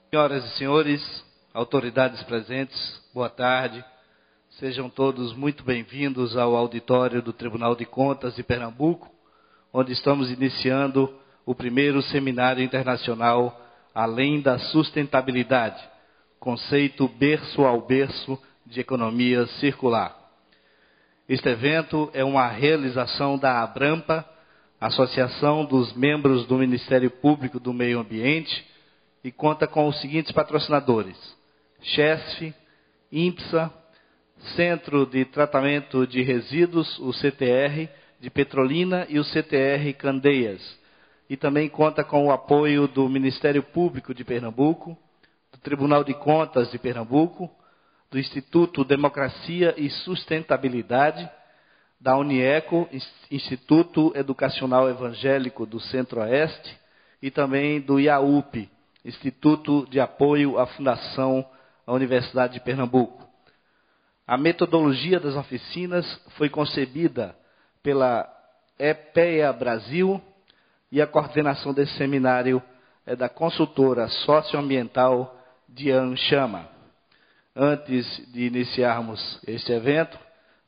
Senhoras e senhores, autoridades presentes, boa tarde. Sejam todos muito bem-vindos ao auditório do Tribunal de Contas de Pernambuco, onde estamos iniciando o primeiro seminário internacional Além da Sustentabilidade, conceito berço ao berço de economia circular. Este evento é uma realização da Abrampa, Associação dos Membros do Ministério Público do Meio Ambiente, e conta com os seguintes patrocinadores: CHESF, INPSA, Centro de Tratamento de Resíduos, o CTR, de Petrolina e o CTR Candeias. E também conta com o apoio do Ministério Público de Pernambuco, do Tribunal de Contas de Pernambuco, do Instituto Democracia e Sustentabilidade, da Unieco, Instituto Educacional Evangélico do Centro-Oeste, e também do IAUP, Instituto de Apoio à Fundação da Universidade de Pernambuco. A metodologia das oficinas foi concebida pela EPEA Brasil e a coordenação desse seminário é da consultora socioambiental Diane Chama. Antes de iniciarmos este evento,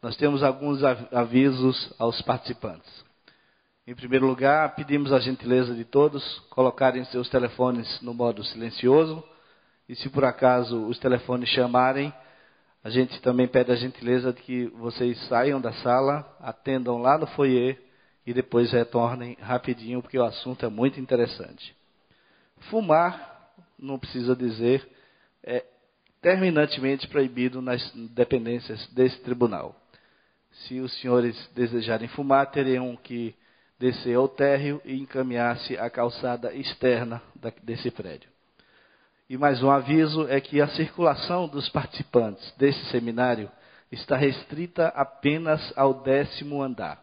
nós temos alguns avisos aos participantes. Em primeiro lugar, pedimos a gentileza de todos colocarem seus telefones no modo silencioso, e se por acaso os telefones chamarem, a gente também pede a gentileza de que vocês saiam da sala, atendam lá no foyer e depois retornem rapidinho, porque o assunto é muito interessante. Fumar, não precisa dizer, é terminantemente proibido nas dependências desse tribunal. Se os senhores desejarem fumar, teriam que descer ao térreo e encaminhar-se à calçada externa desse prédio. E mais um aviso é que a circulação dos participantes desse seminário está restrita apenas ao 10º andar.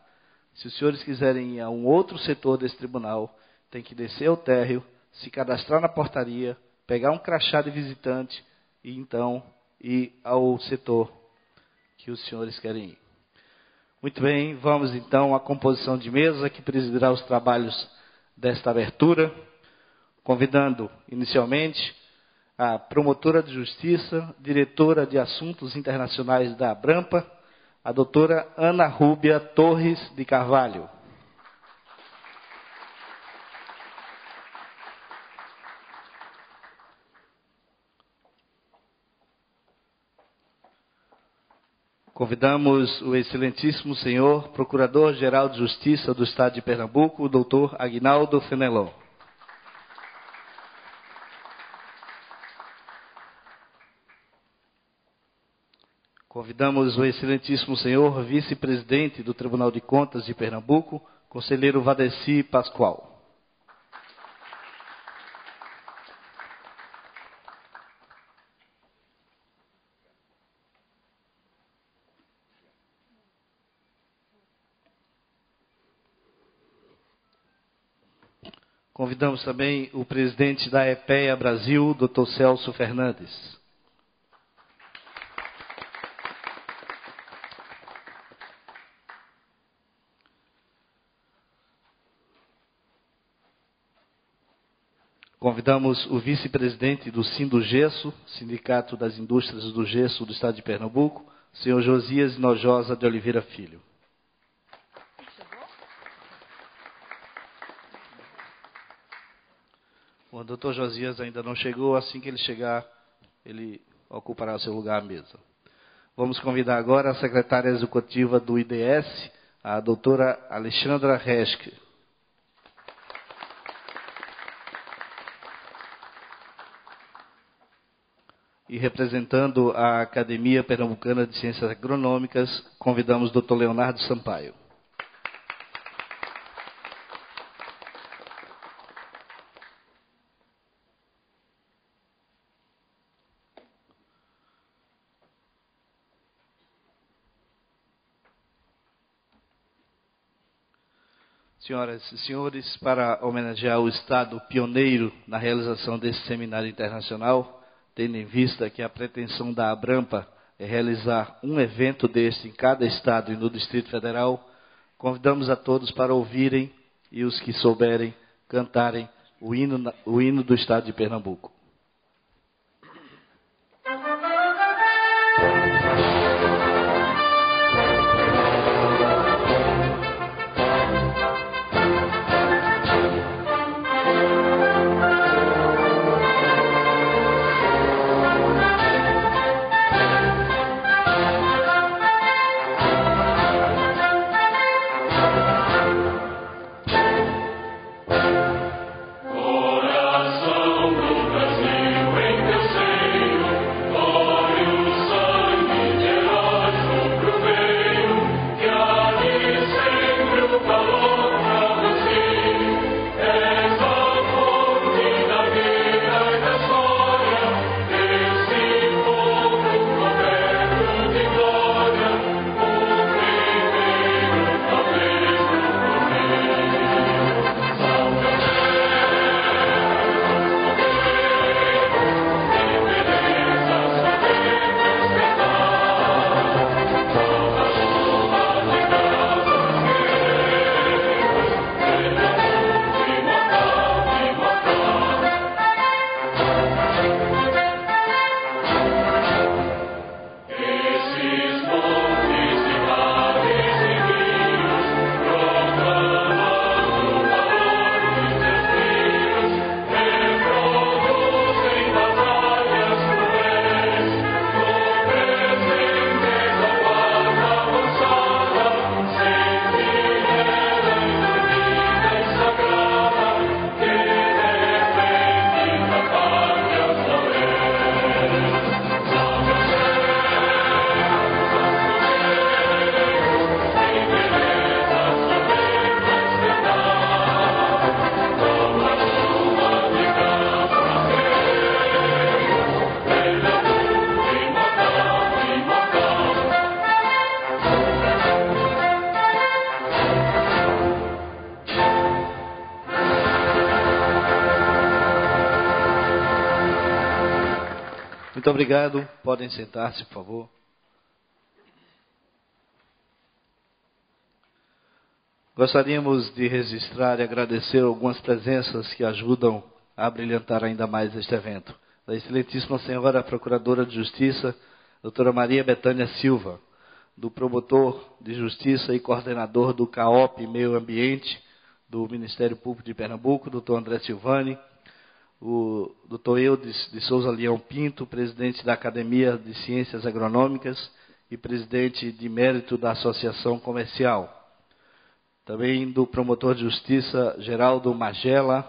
Se os senhores quiserem ir a um outro setor desse tribunal, tem que descer ao térreo, se cadastrar na portaria, pegar um crachá de visitante e então ir ao setor que os senhores querem ir. Muito bem, vamos então à composição de mesa que presidirá os trabalhos desta abertura, convidando inicialmente a promotora de justiça, diretora de assuntos internacionais da Abrampa, a doutora Ana Rúbia Torres de Carvalho. Convidamos o excelentíssimo senhor Procurador-Geral de Justiça do Estado de Pernambuco, o doutor Aguinaldo Fenelon. Convidamos o excelentíssimo senhor Vice-Presidente do Tribunal de Contas de Pernambuco, conselheiro Valdeci Pascoal. Convidamos também o presidente da EPEA Brasil, Dr. Celso Fernandes. Convidamos o vice-presidente do Sindugesso, Sindicato das Indústrias do Gesso do Estado de Pernambuco, senhor Josias Nojosa de Oliveira Filho. O doutor Josias ainda não chegou, assim que ele chegar, ele ocupará o seu lugar à mesa. Vamos convidar agora a secretária executiva do IDS, a doutora Alexandra Reschke. E representando a Academia Pernambucana de Ciências Agronômicas, convidamos o Dr. Leonardo Sampaio. Senhoras e senhores, para homenagear o Estado pioneiro na realização desse seminário internacional, tendo em vista que a pretensão da Abrampa é realizar um evento deste em cada estado e no Distrito Federal, convidamos a todos para ouvirem e os que souberem cantarem o hino do Estado de Pernambuco. Muito obrigado. Podem sentar-se, por favor. Gostaríamos de registrar e agradecer algumas presenças que ajudam a brilhantar ainda mais este evento. Da excelentíssima senhora Procuradora de Justiça, doutora Maria Bethânia Silva, do promotor de Justiça e coordenador do CAOP Meio Ambiente, do Ministério Público de Pernambuco, doutor André Silvani, o doutor Eudes de Souza Leão Pinto, presidente da Academia de Ciências Agronômicas e presidente de mérito da Associação Comercial. Também do promotor de Justiça Geraldo Magela,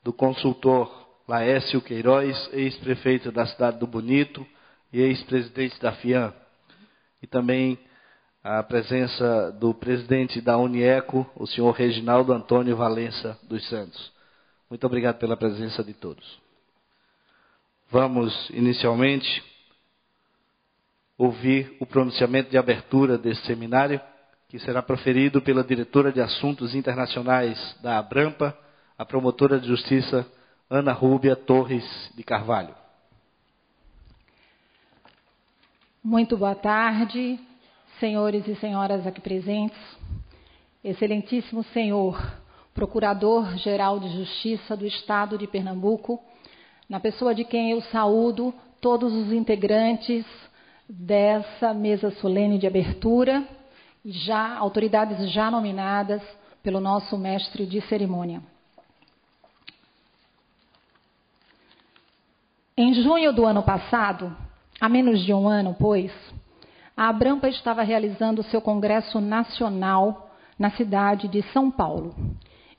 do consultor Laércio Queiroz, ex-prefeito da cidade do Bonito e ex-presidente da FIAM. E também a presença do presidente da Unieco, o senhor Reginaldo Antônio Valença dos Santos. Muito obrigado pela presença de todos. Vamos, inicialmente, ouvir o pronunciamento de abertura desse seminário, que será proferido pela diretora de Assuntos Internacionais da Abrampa, a promotora de Justiça Ana Rúbia Torres de Carvalho. Muito boa tarde, senhores e senhoras aqui presentes. Excelentíssimo senhor Procurador-Geral de Justiça do Estado de Pernambuco, na pessoa de quem eu saúdo todos os integrantes dessa mesa solene de abertura, e autoridades já nominadas pelo nosso mestre de cerimônia. Em junho do ano passado, há menos de um ano, pois, a Abrampa estava realizando seu congresso nacional na cidade de São Paulo.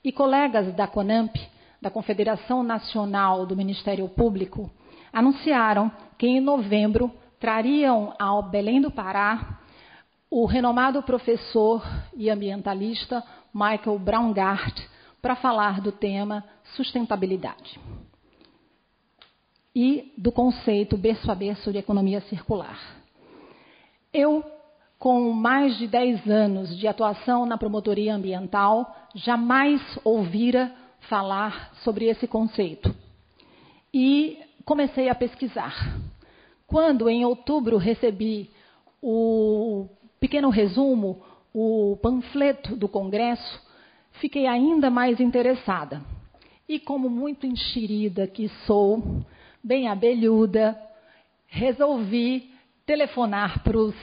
E colegas da CONAMP, da Confederação Nacional do Ministério Público, anunciaram que em novembro trariam ao Belém do Pará o renomado professor e ambientalista Michael Braungart para falar do tema sustentabilidade e do conceito berço a berço de economia circular. Eu, com mais de 10 anos de atuação na promotoria ambiental, jamais ouvira falar sobre esse conceito. E comecei a pesquisar. Quando, em outubro, recebi o pequeno resumo, o panfleto do Congresso, fiquei ainda mais interessada. E como muito enxerida que sou, bem abelhuda, resolvi telefonar para os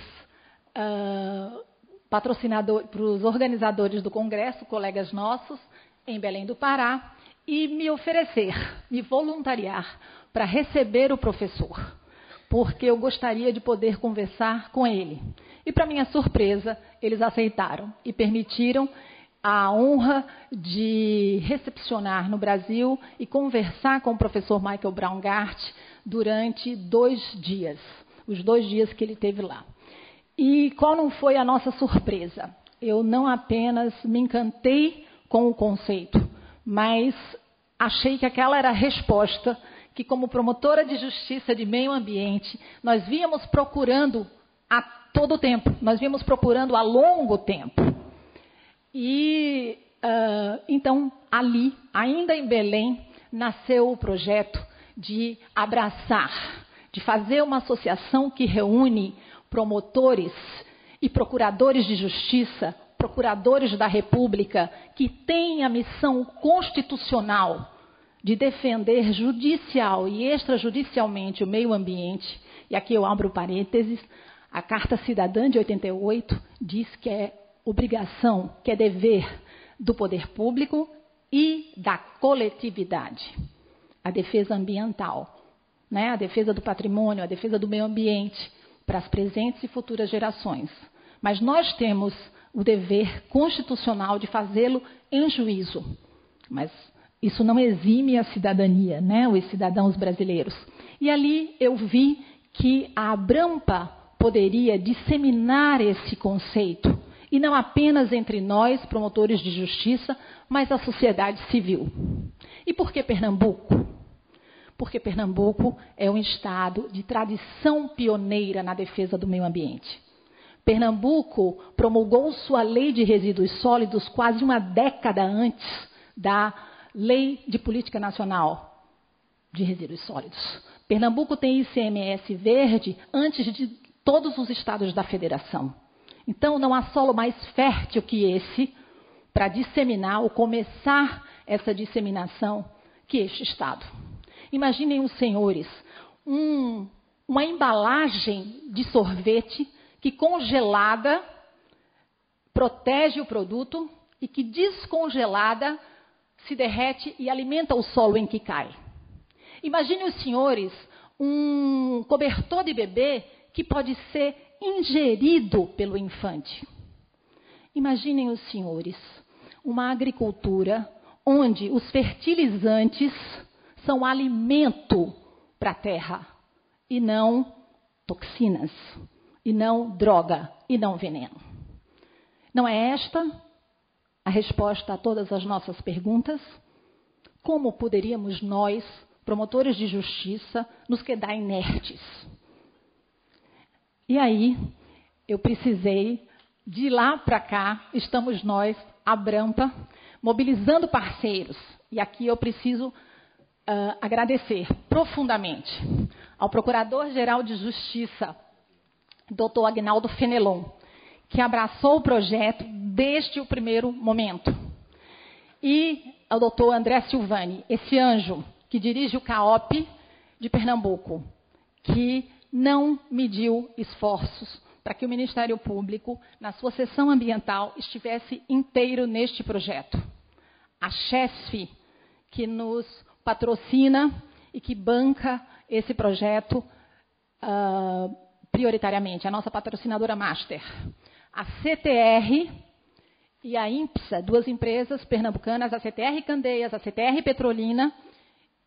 para os organizadores do Congresso, colegas nossos, em Belém do Pará, e me oferecer, me voluntariar para receber o professor, porque eu gostaria de poder conversar com ele. E, para minha surpresa, eles aceitaram e permitiram a honra de recepcionar no Brasil e conversar com o professor Michael Braungart durante 2 dias, os 2 dias que ele esteve lá. E qual não foi a nossa surpresa? Eu não apenas me encantei com o conceito, mas achei que aquela era a resposta que, como promotora de justiça de meio ambiente, nós víamos procurando a todo tempo, nós víamos procurando a longo tempo. E então, ali, ainda em Belém, nasceu o projeto de abraçar, de fazer uma associação que reúne promotores e procuradores de justiça, procuradores da República, que têm a missão constitucional de defender judicial e extrajudicialmente o meio ambiente. E aqui eu abro parênteses, a Carta Cidadã de 88 diz que é obrigação, que é dever do poder público e da coletividade. A defesa ambiental, né? A defesa do patrimônio, a defesa do meio ambiente, para as presentes e futuras gerações. Mas nós temos o dever constitucional de fazê-lo em juízo. Mas isso não exime a cidadania, né? Os cidadãos brasileiros. E ali eu vi que a Abrampa poderia disseminar esse conceito, e não apenas entre nós, promotores de justiça, mas a sociedade civil. E por que Pernambuco? Porque Pernambuco é um estado de tradição pioneira na defesa do meio ambiente. Pernambuco promulgou sua lei de resíduos sólidos quase uma década antes da Lei de Política Nacional de Resíduos Sólidos. Pernambuco tem ICMS verde antes de todos os estados da federação. Então, não há solo mais fértil que esse para disseminar ou começar essa disseminação que este estado. Imaginem os senhores, uma embalagem de sorvete que congelada protege o produto e que descongelada se derrete e alimenta o solo em que cai. Imagine os senhores um cobertor de bebê que pode ser ingerido pelo infante. Imaginem os senhores uma agricultura onde os fertilizantes são alimento para a terra e não toxinas, e não droga, e não veneno. Não é esta a resposta a todas as nossas perguntas? Como poderíamos nós, promotores de justiça, nos quedar inertes? E aí, eu precisei, de lá para cá, estamos nós, a Abrampa, mobilizando parceiros. E aqui eu preciso agradecer profundamente ao Procurador-Geral de Justiça, Dr. Agnaldo Fenelon, que abraçou o projeto desde o primeiro momento. E ao Dr. André Silvani, esse anjo que dirige o CAOP de Pernambuco, que não mediu esforços para que o Ministério Público, na sua seção ambiental, estivesse inteiro neste projeto. A CHESF, que nos patrocina e que banca esse projeto prioritariamente, a nossa patrocinadora master. A CTR e a INPSA, duas empresas pernambucanas, a CTR Candeias, a CTR Petrolina,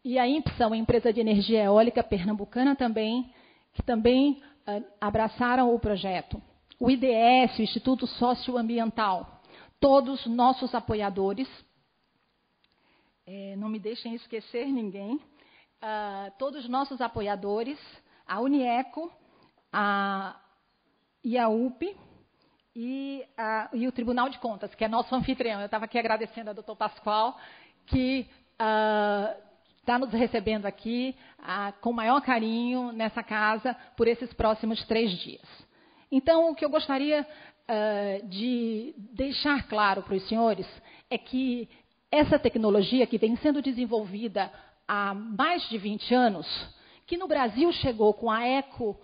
e a INPSA, uma empresa de energia eólica pernambucana também, que também abraçaram o projeto. O IDS, o Instituto Socioambiental, todos nossos apoiadores, não me deixem esquecer ninguém, todos nossos apoiadores, a Unieco, a UP e o Tribunal de Contas, que é nosso anfitrião. Eu estava aqui agradecendo ao doutor Pascoal, que está nos recebendo aqui com o maior carinho nessa casa por esses próximos 3 dias. Então, o que eu gostaria de deixar claro para os senhores é que essa tecnologia que vem sendo desenvolvida há mais de 20 anos, que no Brasil chegou com a Eco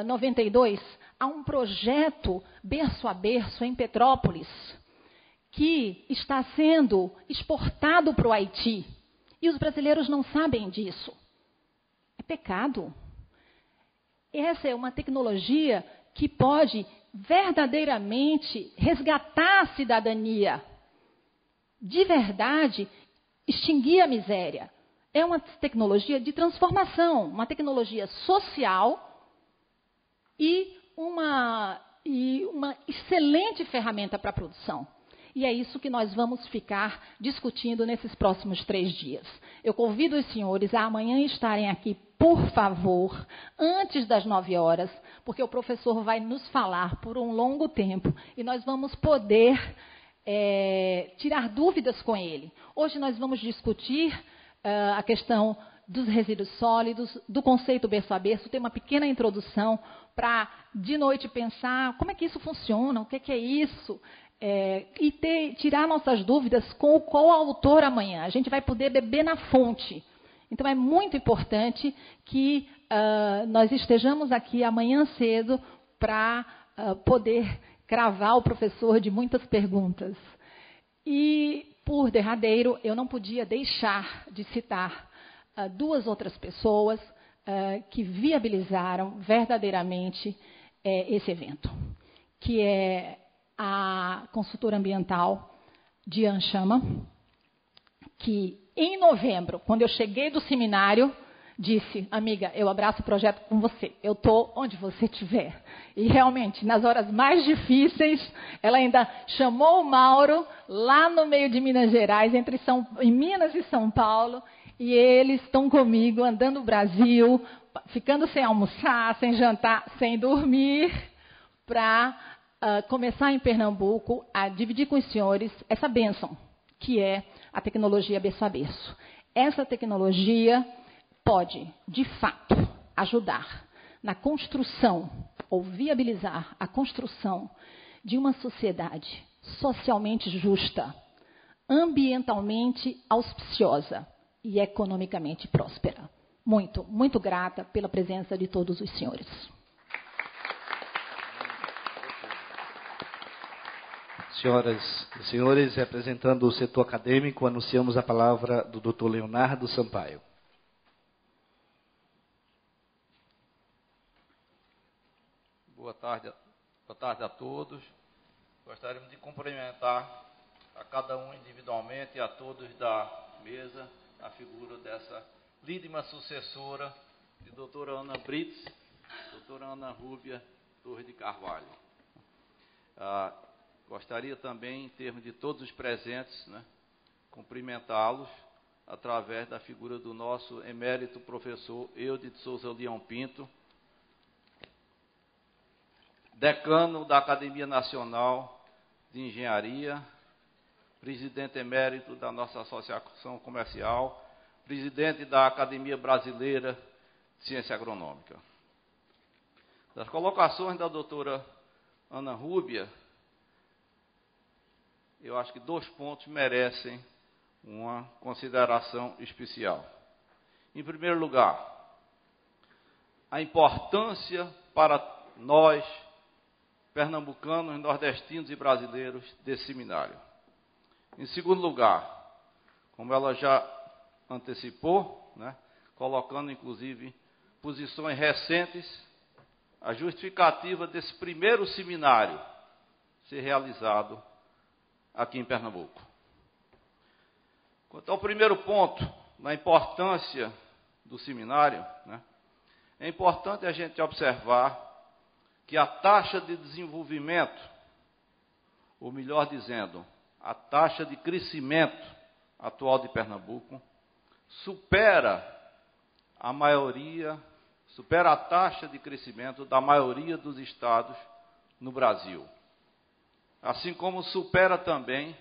92, a um projeto berço a berço em Petrópolis, que está sendo exportado para o Haiti. E os brasileiros não sabem disso. É pecado. Essa é uma tecnologia que pode verdadeiramente resgatar a cidadania. De verdade, extinguir a miséria. É uma tecnologia de transformação, uma tecnologia social e uma excelente ferramenta para a produção. E é isso que nós vamos ficar discutindo nesses próximos 3 dias. Eu convido os senhores a amanhã estarem aqui, por favor, antes das 9 horas, porque o professor vai nos falar por um longo tempo e nós vamos poder tirar dúvidas com ele. Hoje nós vamos discutir a questão dos resíduos sólidos, do conceito berço a berço, ter uma pequena introdução para, de noite, pensar como é que isso funciona, o que é isso, e tirar nossas dúvidas com o coautor amanhã. A gente vai poder beber na fonte. Então, é muito importante que nós estejamos aqui amanhã cedo para poder cravar o professor de muitas perguntas. E, por derradeiro, eu não podia deixar de citar 2 outras pessoas que viabilizaram verdadeiramente esse evento, que é a consultora ambiental Diane Chama, que em novembro, quando eu cheguei do seminário, disse: amiga, eu abraço o projeto com você, eu estou onde você estiver. E realmente, nas horas mais difíceis, ela ainda chamou o Mauro lá no meio de Minas Gerais, em Minas e São Paulo, e eles estão comigo, andando o Brasil, ficando sem almoçar, sem jantar, sem dormir, para começar em Pernambuco a dividir com os senhores essa bênção, que é a tecnologia berço a berço. Essa tecnologia pode, de fato, ajudar na construção ou viabilizar a construção de uma sociedade socialmente justa, ambientalmente auspiciosa e economicamente próspera. Muito, muito grata pela presença de todos os senhores. Senhoras e senhores, representando o setor acadêmico, anunciamos a palavra do Dr. Leonardo Sampaio. Boa tarde a todos. Gostaríamos de cumprimentar a cada um individualmente e a todos da mesa, a figura dessa lídima sucessora de doutora Ana Brits, doutora Ana Rúbia Torres de Carvalho. Gostaria também, em termos de todos os presentes, cumprimentá-los através da figura do nosso emérito professor Eudes de Souza Leão Pinto, decano da Academia Nacional de Engenharia, presidente emérito da nossa Associação Comercial, presidente da Academia Brasileira de Ciência Agronômica. Das colocações da doutora Ana Rúbia, eu acho que 2 pontos merecem uma consideração especial. Em primeiro lugar, a importância para nós, pernambucanos, nordestinos e brasileiros, desse seminário. Em segundo lugar, como ela já antecipou, colocando inclusive posições recentes, a justificativa desse primeiro seminário ser realizado aqui em Pernambuco. Quanto ao primeiro ponto, na importância do seminário, é importante a gente observar que a taxa de desenvolvimento, ou melhor dizendo, a taxa de crescimento atual de Pernambuco, supera a taxa de crescimento da maioria dos estados no Brasil. Assim como supera também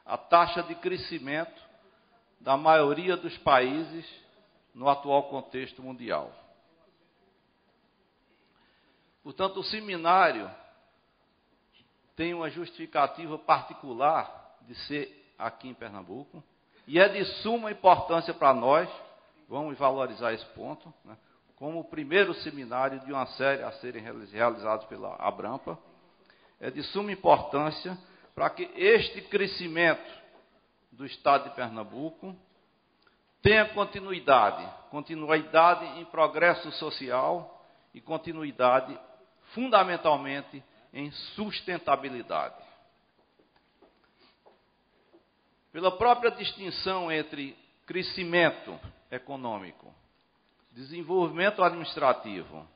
a taxa de crescimento da maioria dos países no atual contexto mundial. Portanto, o seminário tem uma justificativa particular de ser aqui em Pernambuco e é de suma importância para nós, vamos valorizar esse ponto, como o primeiro seminário de uma série a serem realizados pela Abrampa. É de suma importância para que este crescimento do Estado de Pernambuco tenha continuidade em progresso social e continuidade fundamentalmente em sustentabilidade. Pela própria distinção entre crescimento econômico, desenvolvimento administrativo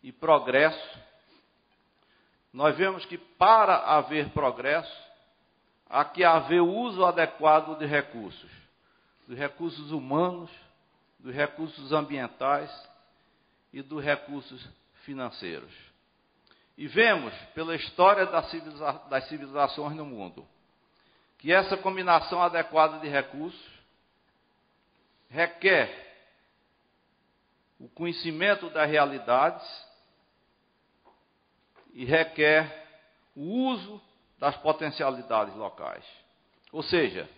e progresso, nós vemos que para haver progresso, há que haver o uso adequado de recursos, dos recursos humanos, dos recursos ambientais e dos recursos financeiros. E vemos, pela história das civilizações no mundo, que essa combinação adequada de recursos requer o conhecimento das realidades e requer o uso das potencialidades locais. Ou seja,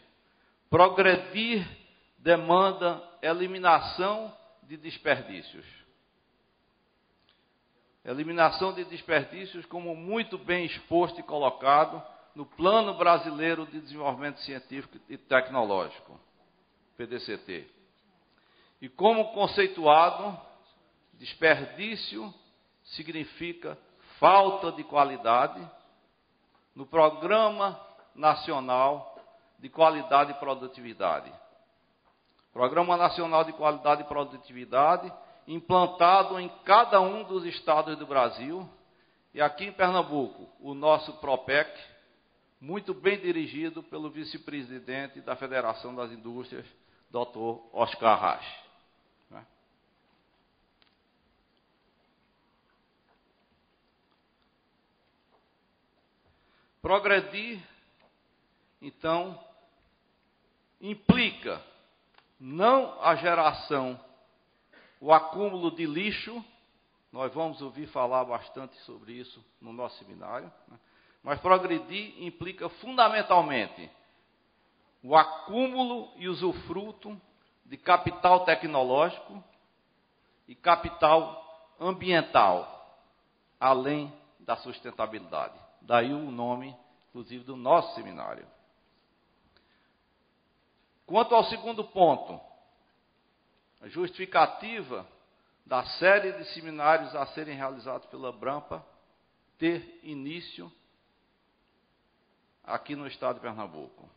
progredir demanda eliminação de desperdícios. Eliminação de desperdícios, como muito bem exposto e colocado no Plano Brasileiro de Desenvolvimento Científico e Tecnológico, PDCT. E como conceituado, desperdício significa falta de qualidade no Programa Nacional de Qualidade e Produtividade. Programa Nacional de Qualidade e Produtividade, implantado em cada um dos estados do Brasil, e aqui em Pernambuco, o nosso PROPEC, muito bem dirigido pelo vice-presidente da Federação das Indústrias, Dr. Oscar Rasch. Progredir, então, implica não a geração o acúmulo de lixo. Nós vamos ouvir falar bastante sobre isso no nosso seminário, né? Mas progredir implica fundamentalmente o acúmulo e usufruto de capital tecnológico e capital ambiental, além da sustentabilidade. Daí o nome, inclusive, do nosso seminário. Quanto ao segundo ponto, a justificativa da série de seminários a serem realizados pela Abrampa ter início aqui no estado de Pernambuco,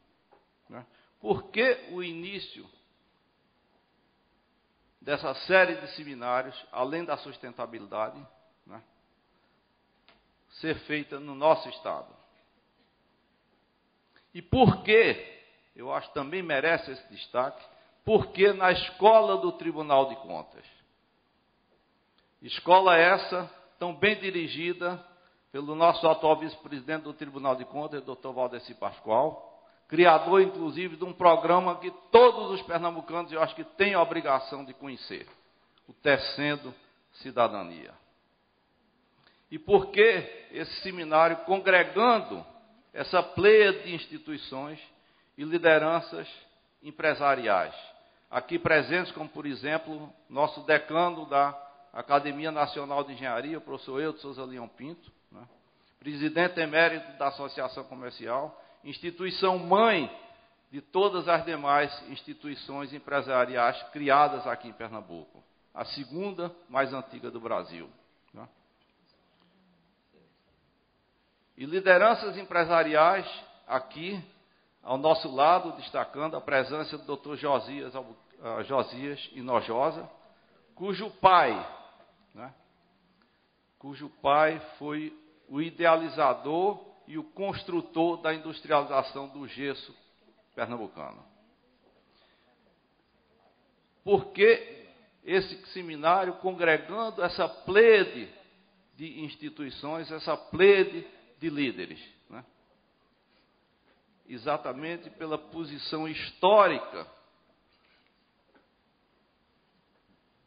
né? Por que o início dessa série de seminários, além da sustentabilidade, né, ser feita no nosso estado? E por que, eu acho que também merece esse destaque, porque na escola do Tribunal de Contas. Escola essa tão bem dirigida pelo nosso atual vice-presidente do Tribunal de Contas, Dr. Valdeci Pascoal, criador, inclusive, de um programa que todos os pernambucanos, eu acho que têm a obrigação de conhecer, o Tecendo Cidadania. E por que esse seminário congregando essa pleia de instituições e lideranças empresariais? Aqui presentes, como, por exemplo, nosso decano da Academia Nacional de Engenharia, o professor Eudo Souza Leão Pinto, né? Presidente emérito da Associação Comercial, instituição mãe de todas as demais instituições empresariais criadas aqui em Pernambuco, a segunda mais antiga do Brasil, né? E lideranças empresariais aqui ao nosso lado, destacando a presença do Dr. Josias Hinojosa, cujo pai foi o idealizador e o construtor da industrialização do gesso pernambucano. Por que esse seminário congregando essa plede de instituições, essa plede de líderes, né? Exatamente pela posição histórica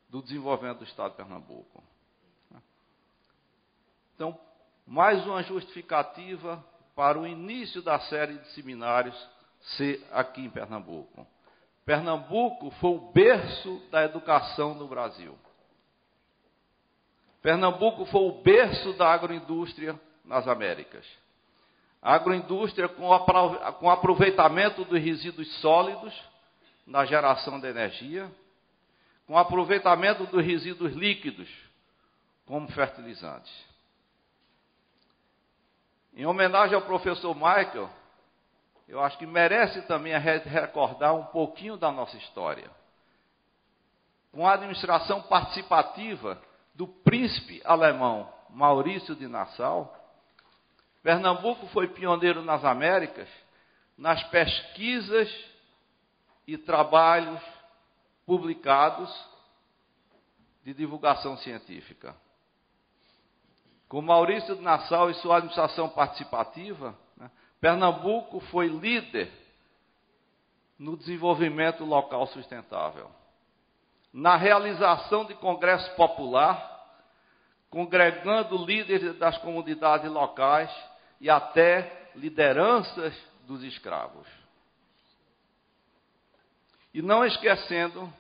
do desenvolvimento do Estado de Pernambuco. Então, mais uma justificativa para o início da série de seminários ser aqui em Pernambuco. Pernambuco foi o berço da educação no Brasil. Pernambuco foi o berço da agroindústria nas Américas. A agroindústria com aproveitamento dos resíduos sólidos na geração de energia, com aproveitamento dos resíduos líquidos como fertilizantes. Em homenagem ao professor Michael, eu acho que merece também recordar um pouquinho da nossa história. Com a administração participativa do príncipe alemão Maurício de Nassau, Pernambuco foi pioneiro nas Américas, nas pesquisas e trabalhos publicados de divulgação científica. Com Maurício de Nassau e sua administração participativa, né, Pernambuco foi líder no desenvolvimento local sustentável, na realização de congresso popular, congregando líderes das comunidades locais e até lideranças dos escravos. E não esquecendo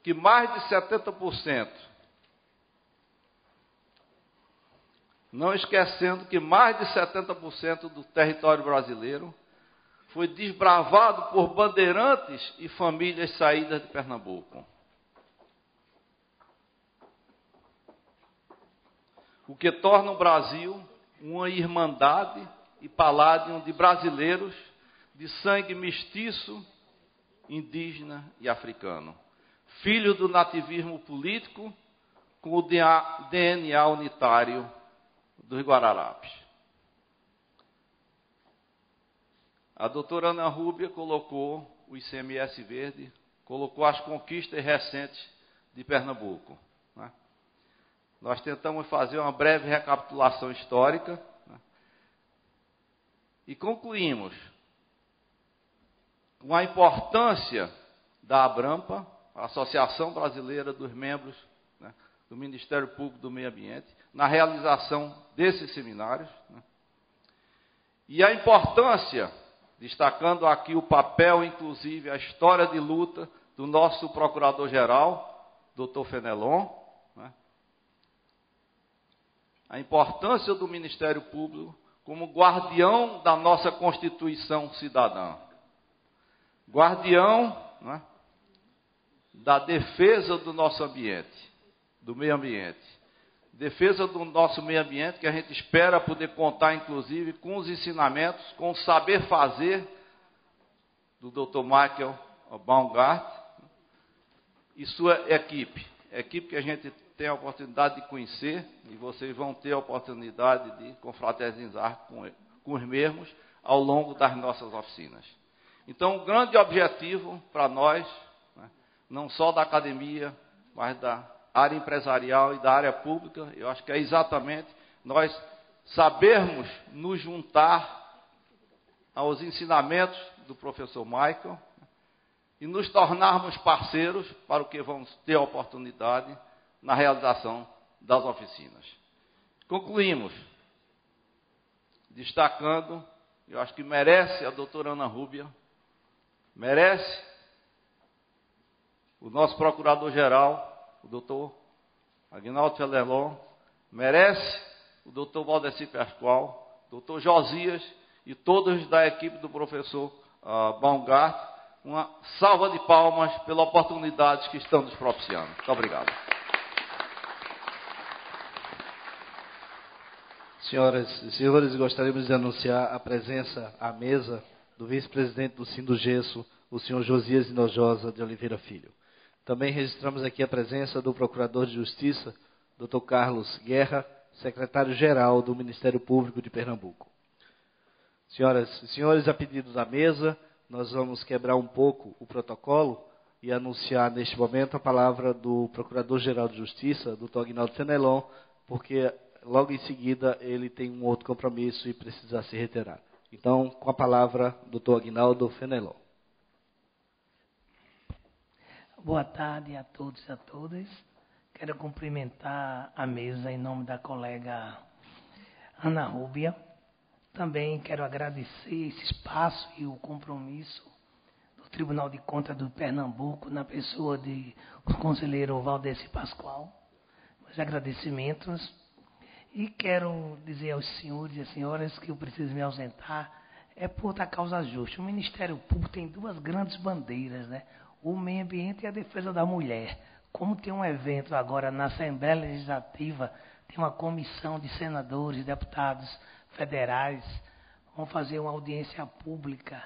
que mais de 70%, do território brasileiro foi desbravado por bandeirantes e famílias saídas de Pernambuco. O que torna o Brasil uma irmandade e paládio de brasileiros de sangue mestiço, indígena e africano, filho do nativismo político com o DNA unitário dos Guararapes. A doutora Ana Rúbia colocou o ICMS verde, colocou as conquistas recentes de Pernambuco, né? Nós tentamos fazer uma breve recapitulação histórica, né? E concluímos com a importância da Abrampa a Associação Brasileira dos Membros, né, do Ministério Público do Meio Ambiente, na realização desses seminários, né. E a importância, destacando aqui o papel, inclusive, a história de luta do nosso Procurador-Geral, Dr. Fenelon, né, a importância do Ministério Público como guardião da nossa Constituição cidadã, guardião, né, da defesa do nosso ambiente, do meio ambiente, defesa do nosso meio ambiente, que a gente espera poder contar, inclusive, com os ensinamentos, com o saber fazer do Dr. Michael Baumgart e sua equipe que a gente tem a oportunidade de conhecer, e vocês vão ter a oportunidade de confraternizar com os mesmos ao longo das nossas oficinas. Então, o grande objetivo para nós, né, não só da academia, mas da área empresarial e da área pública, eu acho que é exatamente nós sabermos nos juntar aos ensinamentos do professor Michael e nos tornarmos parceiros para o que vamos ter a oportunidade na realização das oficinas. Concluímos destacando, eu acho que merece a doutora Ana Rúbia, merece o nosso Procurador-Geral, o doutor Aguinaldo Fenelon, merece o doutor Valdeci Pascoal, doutor Josias e todos da equipe do professor Baumgart, uma salva de palmas pela oportunidade que estão nos propiciando. Muito obrigado. Senhoras e senhores, gostaríamos de anunciar a presença à mesa do vice-presidente do Sindogesso, o senhor Josias Hinojosa de Oliveira Filho. Também registramos aqui a presença do Procurador de Justiça, Dr. Carlos Guerra, secretário-geral do Ministério Público de Pernambuco. Senhoras e senhores, a pedido da mesa, nós vamos quebrar um pouco o protocolo e anunciar neste momento a palavra do Procurador-Geral de Justiça, Dr. Aguinaldo Fenelon, porque logo em seguida ele tem um outro compromisso e precisa se retirar. Então, com a palavra, Dr. Aguinaldo Fenelon. Boa tarde a todos e a todas. Quero cumprimentar a mesa em nome da colega Ana Rúbia. Também quero agradecer esse espaço e o compromisso do Tribunal de Contas do Pernambuco, na pessoa do conselheiro Valdeci Pascoal. Meus agradecimentos. E quero dizer aos senhores e às senhoras que eu preciso me ausentar, é por outra causa justa. O Ministério Público tem duas grandes bandeiras, né? O meio ambiente e a defesa da mulher. Como tem um evento agora na Assembleia Legislativa, tem uma comissão de senadores, deputados federais, vão fazer uma audiência pública.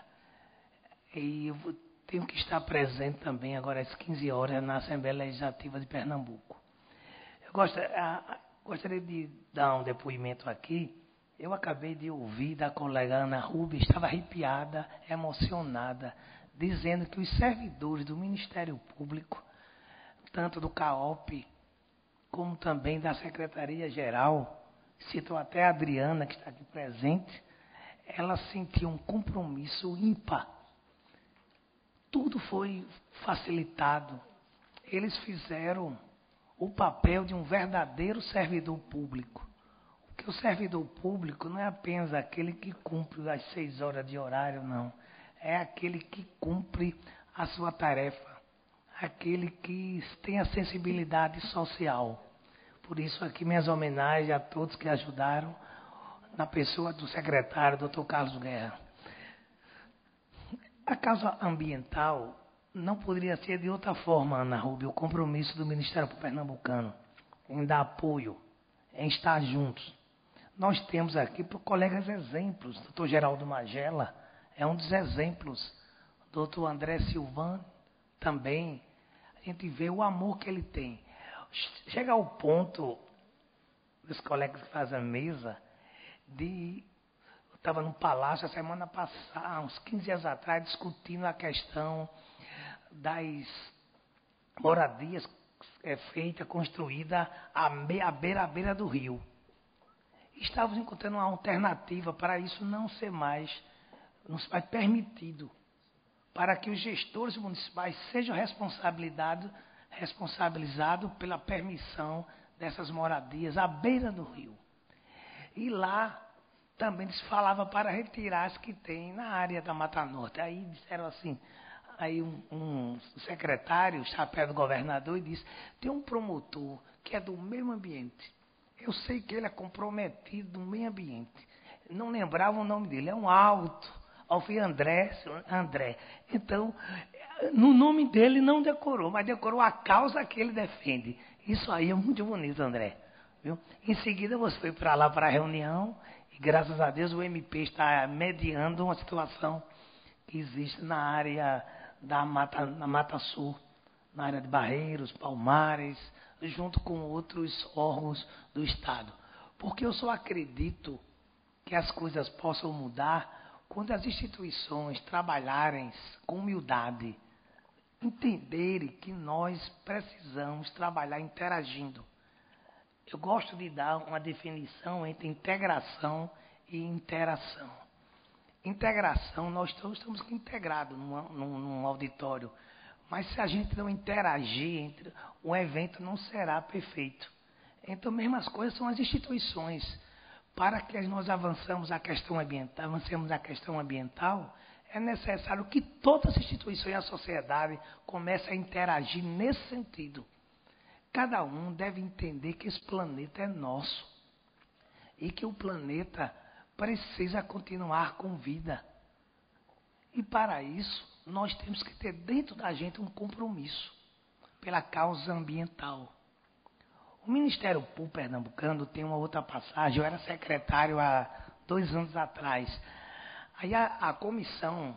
E eu tenho que estar presente também agora às 15 horas na Assembleia Legislativa de Pernambuco. Eu gostaria de dar um depoimento aqui. Eu acabei de ouvir da colega Ana Rúbia, estava arrepiada, emocionada, dizendo que os servidores do Ministério Público, tanto do CAOP, como também da Secretaria-Geral, citou até a Adriana, que está aqui presente, ela sentiu um compromisso ímpar. Tudo foi facilitado. Eles fizeram o papel de um verdadeiro servidor público. Porque o servidor público não é apenas aquele que cumpre as 6 horas de horário, não. É aquele que cumpre a sua tarefa, aquele que tem a sensibilidade social. Por isso aqui minhas homenagens a todos que ajudaram, na pessoa do secretário, Dr. Carlos Guerra. A causa ambiental não poderia ser de outra forma, Ana Rúbia, o compromisso do Ministério Pernambucano em dar apoio, em estar juntos. Nós temos aqui para colegas exemplos, Dr. Geraldo Magela é um dos exemplos, Dr. André Silvan também, a gente vê o amor que ele tem. Chega ao ponto dos colegas que fazem a mesa, eu estava no Palácio a semana passada, uns 15 dias atrás, discutindo a questão das moradias construídas à beira do rio. Estávamos encontrando uma alternativa para isso não ser mais permitido. para que os gestores municipais sejam responsabilizados pela permissão dessas moradias à beira do rio. E lá também se falava para retirar as que tem na área da Mata Norte. Aí disseram assim, aí um secretário, chapéu do governador, e disse, tem um promotor que é do meio ambiente. Eu sei que ele é comprometido no meio ambiente. Não lembrava o nome dele, é um alto. Eu fui André. Então, no nome dele não decorou, mas decorou a causa que ele defende. Isso aí é muito bonito, André. Viu? Em seguida, você foi para lá para a reunião e, graças a Deus, o MP está mediando uma situação que existe na área da Mata Sul, na área de Barreiros, Palmares, junto com outros órgãos do Estado. Porque eu só acredito que as coisas possam mudar quando as instituições trabalharem com humildade, entenderem que nós precisamos trabalhar interagindo. Eu gosto de dar uma definição entre integração e interação. Integração, nós todos estamos integrados num auditório, mas se a gente não interagir, o evento não será perfeito. Então, mesmo as coisas são as instituições. Para que nós avancemos a questão ambiental, é necessário que todas as instituições e a sociedade comecem a interagir nesse sentido. Cada um deve entender que esse planeta é nosso e que o planeta precisa continuar com vida. E para isso, nós temos que ter dentro da gente um compromisso pela causa ambiental. O Ministério Público Pernambucano tem uma outra passagem. Eu era secretário há 2 anos atrás. Aí a Comissão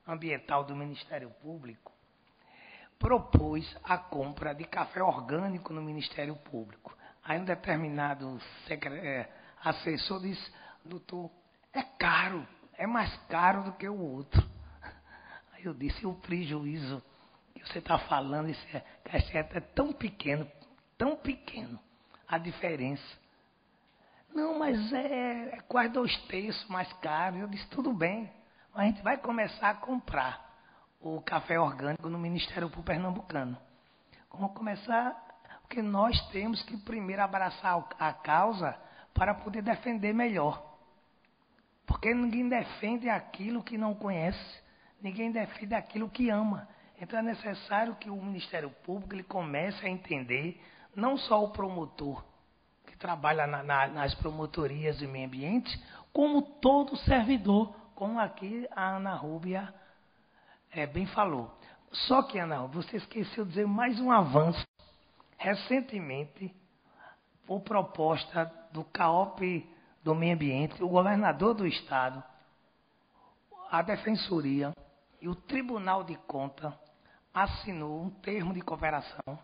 Ambiental do Ministério Público propôs a compra de café orgânico no Ministério Público. Aí um determinado assessor disse, doutor, é caro, é mais caro do que o outro. Aí eu disse, o prejuízo que você está falando, esse é tão pequeno a diferença. Não, mas é quase 2/3 mais caro. Eu disse, tudo bem, mas a gente vai começar a comprar o café orgânico no Ministério Público Pernambucano. Vamos começar, porque nós temos que primeiro abraçar a causa para poder defender melhor. Porque ninguém defende aquilo que não conhece, ninguém defende aquilo que ama. Então é necessário que o Ministério Público ele comece a entender, não só o promotor, que trabalha nas promotorias de meio ambiente, como todo servidor, como aqui a Ana Rúbia bem falou. Só que, Ana Rúbia, você esqueceu de dizer mais um avanço. Recentemente, por proposta do CAOP do Meio Ambiente, o governador do Estado, a Defensoria e o Tribunal de Contas assinou um termo de cooperação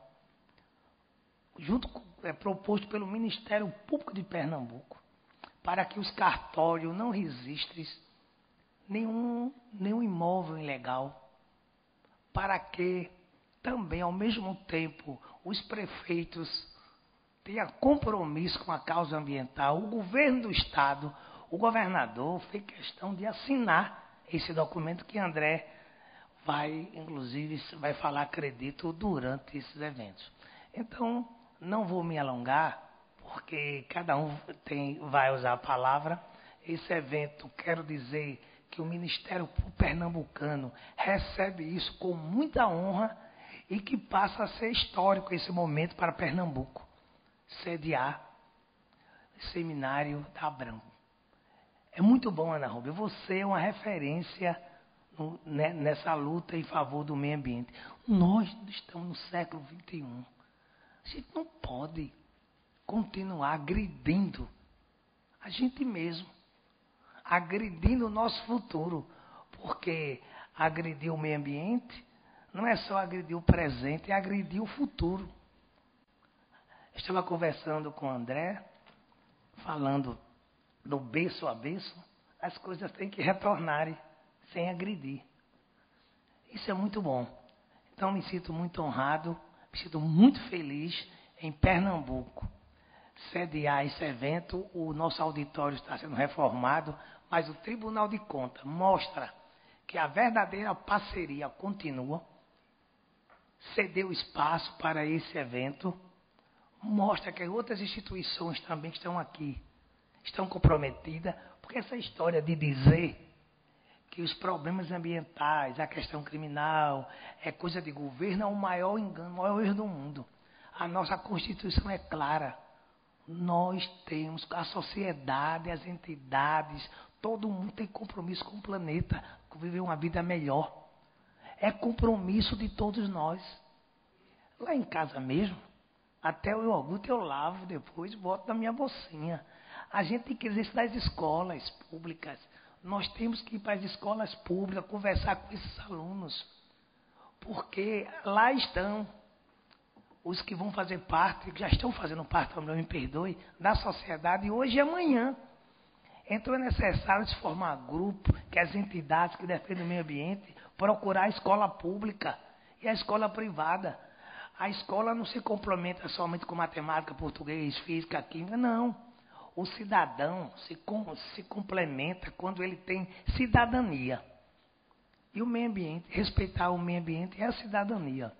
proposto pelo Ministério Público de Pernambuco, para que os cartórios não registrem nenhum imóvel ilegal, para que também, ao mesmo tempo, os prefeitos tenham compromisso com a causa ambiental. O governo do Estado, o governador, fez questão de assinar esse documento que André inclusive, vai falar, acredito, durante esses eventos. Então, não vou me alongar, porque cada um vai usar a palavra. Esse evento, quero dizer que o Ministério Pernambucano recebe isso com muita honra e que passa a ser histórico esse momento para Pernambuco. Sediar Seminário da Abramo. É muito bom, Ana Rúbia. Você é uma referência nessa luta em favor do meio ambiente. Nós estamos no século XXI. A gente não pode continuar agredindo a gente mesmo, agredindo o nosso futuro, porque agredir o meio ambiente não é só agredir o presente, é agredir o futuro. Eu estava conversando com o André, falando do berço a berço, as coisas têm que retornarem sem agredir. Isso é muito bom. Então, me sinto muito honrado, me sinto muito feliz em Pernambuco sediar esse evento. O nosso auditório está sendo reformado, mas o Tribunal de Contas mostra que a verdadeira parceria continua, cedeu espaço para esse evento, mostra que outras instituições também que estão aqui estão comprometidas, porque essa história de dizer que os problemas ambientais, a questão criminal, é coisa de governo, é o maior engano, o maior erro do mundo. A nossa Constituição é clara. Nós temos, a sociedade, as entidades, todo mundo tem compromisso com o planeta, com viver uma vida melhor. É compromisso de todos nós. Lá em casa mesmo, até o iogurte eu lavo depois, boto na minha bolsinha. A gente tem que exercitar as escolas públicas. Nós temos que ir para as escolas públicas, conversar com esses alunos. Porque lá estão os que vão fazer parte, que já estão fazendo parte, não me perdoe, da sociedade hoje e amanhã. Então é necessário se formar grupo, que as entidades que defendem o meio ambiente, procurar a escola pública e a escola privada. A escola não se complementa somente com matemática, português, física, química, não. O cidadão se complementa quando ele tem cidadania. E o meio ambiente, respeitar o meio ambiente é a cidadania.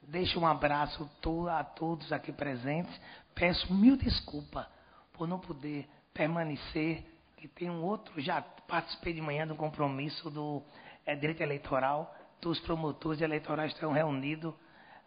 Deixo um abraço a todos aqui presentes. Peço mil desculpas por não poder permanecer, que tem um outro, já participei de manhã do compromisso do direito eleitoral, dos promotores eleitorais estão reunidos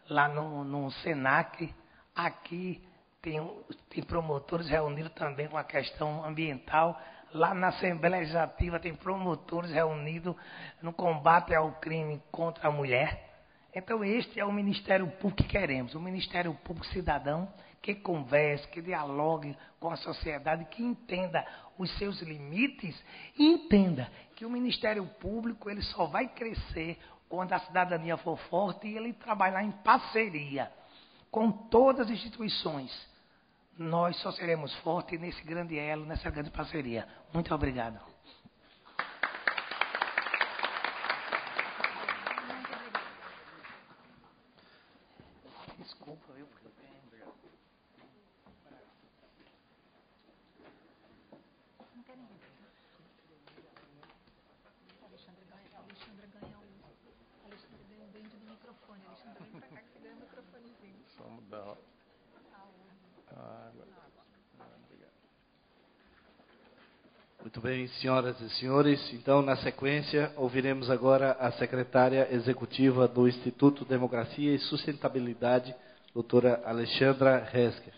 lá no SENAC. Aqui tem promotores reunidos também com a questão ambiental. Lá na Assembleia Legislativa tem promotores reunidos no combate ao crime contra a mulher. Então este é o Ministério Público que queremos, o Ministério Público cidadão, que converse, que dialogue com a sociedade, que entenda os seus limites e entenda que o Ministério Público ele só vai crescer quando a cidadania for forte e ele trabalhar em parceria com todas as instituições. Nós só seremos fortes nesse grande elo, nessa grande parceria. Muito obrigado. Desculpa, viu? Porque eu tenho... Não quer ninguém. Alexandre ganha um brinde do microfone. Alexandre, vem pra cá que você ganha um microfonezinho. Só mudar. Muito bem, senhoras e senhores. Então, na sequência, ouviremos agora a secretária executiva do Instituto Democracia e Sustentabilidade, doutora Alexandra Resker.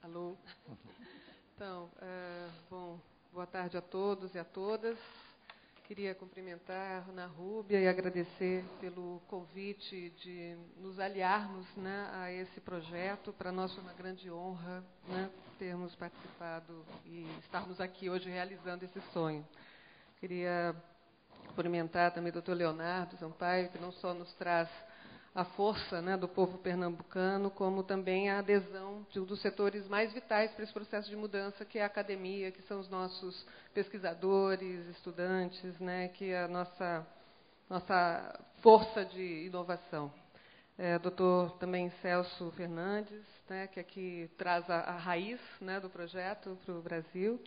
Alô? Então, boa tarde a todos e a todas. Queria cumprimentar a Ana Rúbia e agradecer pelo convite de nos aliarmos, né, a esse projeto. Para nós foi uma grande honra, né, termos participado e estarmos aqui hoje realizando esse sonho. Queria cumprimentar também o doutor Leonardo Sampaio, que não só nos traz a força, né, do povo pernambucano, como também a adesão de um dos setores mais vitais para esse processo de mudança, que é a academia, que são os nossos pesquisadores, estudantes, né, que é a nossa força de inovação. Doutor também Celso Fernandes, né, que aqui traz a raiz, né, do projeto para o Brasil.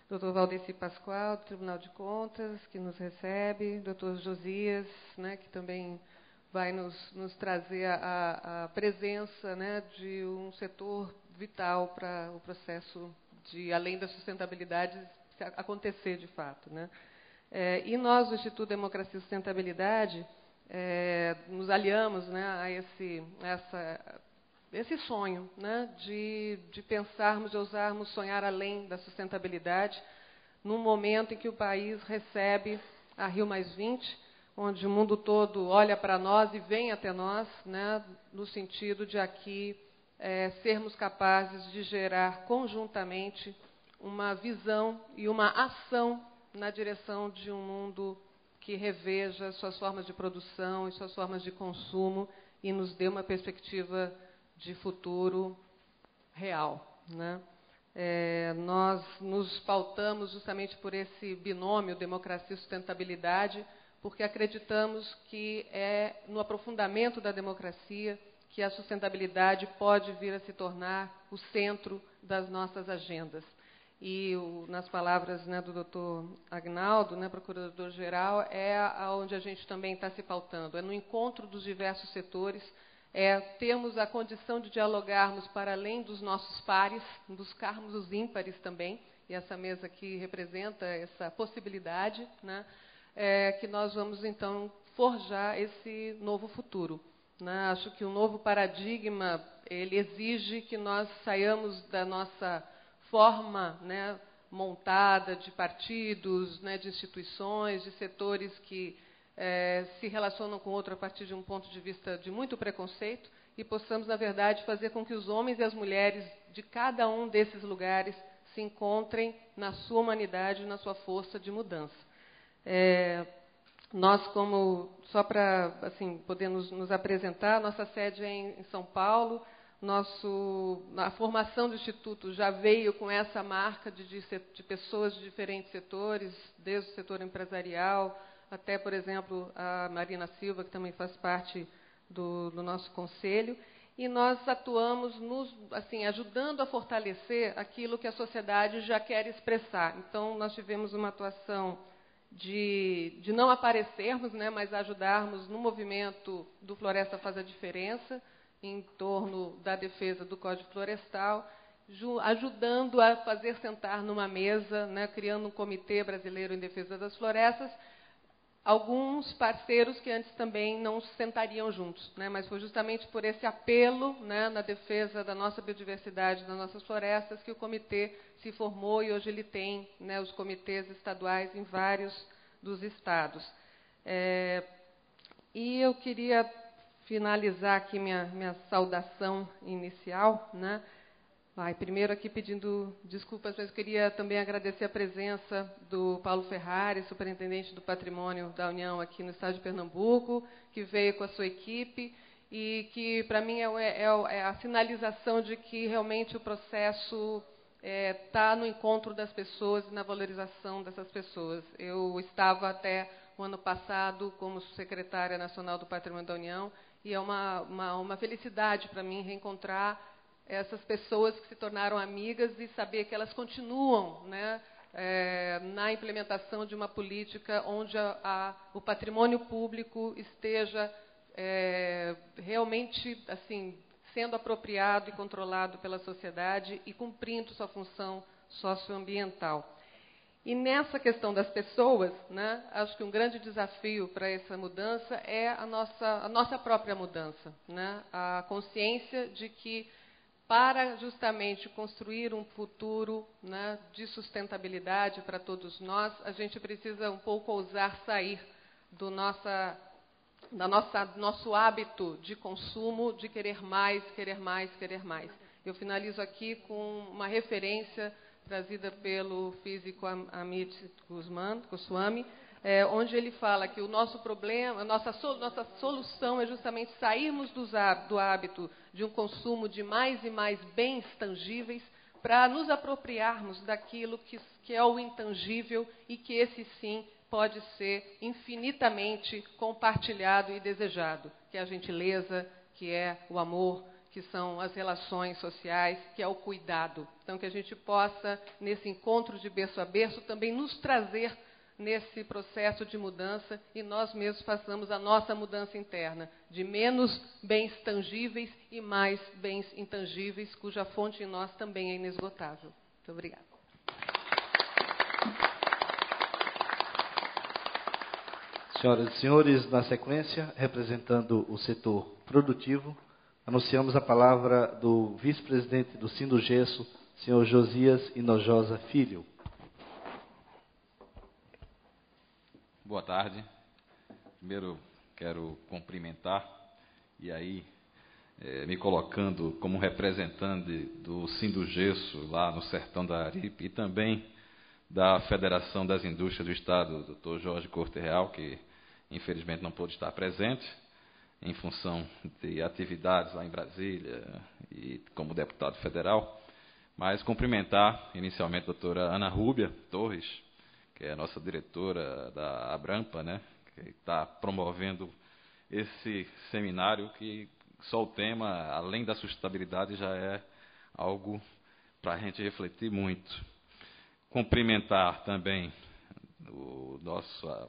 Doutor Valdeci Pascoal, do Tribunal de Contas, que nos recebe. Doutor Josias, né, que também vai nos trazer a presença, né, de um setor vital para o processo de, além da sustentabilidade, acontecer de fato, né? E nós, do Instituto Democracia e Sustentabilidade, nos aliamos, né, a esse sonho, né, de pensarmos, de ousarmos sonhar além da sustentabilidade, num momento em que o país recebe a Rio+20, onde o mundo todo olha para nós e vem até nós, né, no sentido de aqui sermos capazes de gerar conjuntamente uma visão e uma ação na direção de um mundo que reveja suas formas de produção e suas formas de consumo e nos dê uma perspectiva de futuro real, né? Nós nos pautamos justamente por esse binômio democracia e sustentabilidade, porque acreditamos que é no aprofundamento da democracia que a sustentabilidade pode vir a se tornar o centro das nossas agendas. e nas palavras, né, do doutor Agnaldo, né, procurador-geral, é onde a gente também está se pautando, é no encontro dos diversos setores, termos a condição de dialogarmos para além dos nossos pares, buscarmos os ímpares também, e essa mesa aqui representa essa possibilidade, né, que nós vamos, então, forjar esse novo futuro. Né? Acho que o novo paradigma, ele exige que nós saiamos da nossa forma, né, montada de partidos, né, de instituições, de setores que se relacionam com o outro a partir de um ponto de vista de muito preconceito, e possamos, na verdade, fazer com que os homens e as mulheres de cada um desses lugares se encontrem na sua humanidade, na sua força de mudança. Nós, só para assim, poder nos apresentar, nossa sede é em São Paulo. A formação do Instituto já veio com essa marca de pessoas de diferentes setores, desde o setor empresarial até, por exemplo, a Marina Silva, que também faz parte do nosso conselho. E nós atuamos ajudando a fortalecer aquilo que a sociedade já quer expressar. Então, nós tivemos uma atuação de não aparecermos, né, mas ajudarmos no movimento do Floresta Faz a Diferença, em torno da defesa do Código Florestal, ajudando a fazer sentar numa mesa, né, criando um Comitê Brasileiro em Defesa das Florestas, alguns parceiros que antes também não sentariam juntos, né, mas foi justamente por esse apelo, né, na defesa da nossa biodiversidade, das nossas florestas, que o comitê se formou e hoje ele tem, né, os comitês estaduais em vários dos estados. E eu queria finalizar aqui minha saudação inicial, né? Primeiro aqui pedindo desculpas, mas eu queria também agradecer a presença do Paulo Ferrari, superintendente do Patrimônio da União aqui no estado de Pernambuco, que veio com a sua equipe e que, para mim, é a sinalização de que realmente o processo está no encontro das pessoas e na valorização dessas pessoas. Eu estava até o ano passado como secretária nacional do Patrimônio da União e é uma felicidade para mim reencontrar essas pessoas que se tornaram amigas e saber que elas continuam, né, na implementação de uma política onde o patrimônio público esteja realmente assim, sendo apropriado e controlado pela sociedade e cumprindo sua função socioambiental. E nessa questão das pessoas, né, acho que um grande desafio para essa mudança é a nossa própria mudança, né, a consciência de que para justamente construir um futuro, né, de sustentabilidade para todos nós, a gente precisa um pouco ousar sair do nosso hábito de consumo, de querer mais, querer mais, querer mais. Eu finalizo aqui com uma referência trazida pelo físico Amit Goswami, onde ele fala que o nosso problema, a nossa solução é justamente sairmos do hábito de um consumo de mais e mais bens tangíveis para nos apropriarmos daquilo que é o intangível e que esse sim pode ser infinitamente compartilhado e desejado, que é a gentileza, que é o amor, que são as relações sociais, que é o cuidado. Então, que a gente possa, nesse encontro de berço a berço, também nos trazer nesse processo de mudança e nós mesmos façamos a nossa mudança interna, de menos bens tangíveis e mais bens intangíveis, cuja fonte em nós também é inesgotável. Muito obrigada. Senhoras e senhores, na sequência, representando o setor produtivo, anunciamos a palavra do vice-presidente do Sindugesso, senhor Josias Hinojosa Filho. Boa tarde. Primeiro, quero cumprimentar, e aí, me colocando como representante do Sindugesso, lá no sertão da Aripe, e também da Federação das Indústrias do Estado, Dr. Jorge Corte Real, que infelizmente não pôde estar presente, em função de atividades lá em Brasília e como deputado federal, mas cumprimentar inicialmente a doutora Ana Rúbia Torres, que é a nossa diretora da Abrampa, né, que está promovendo esse seminário que só o tema, além da sustentabilidade, já é algo para a gente refletir muito. cumprimentar também a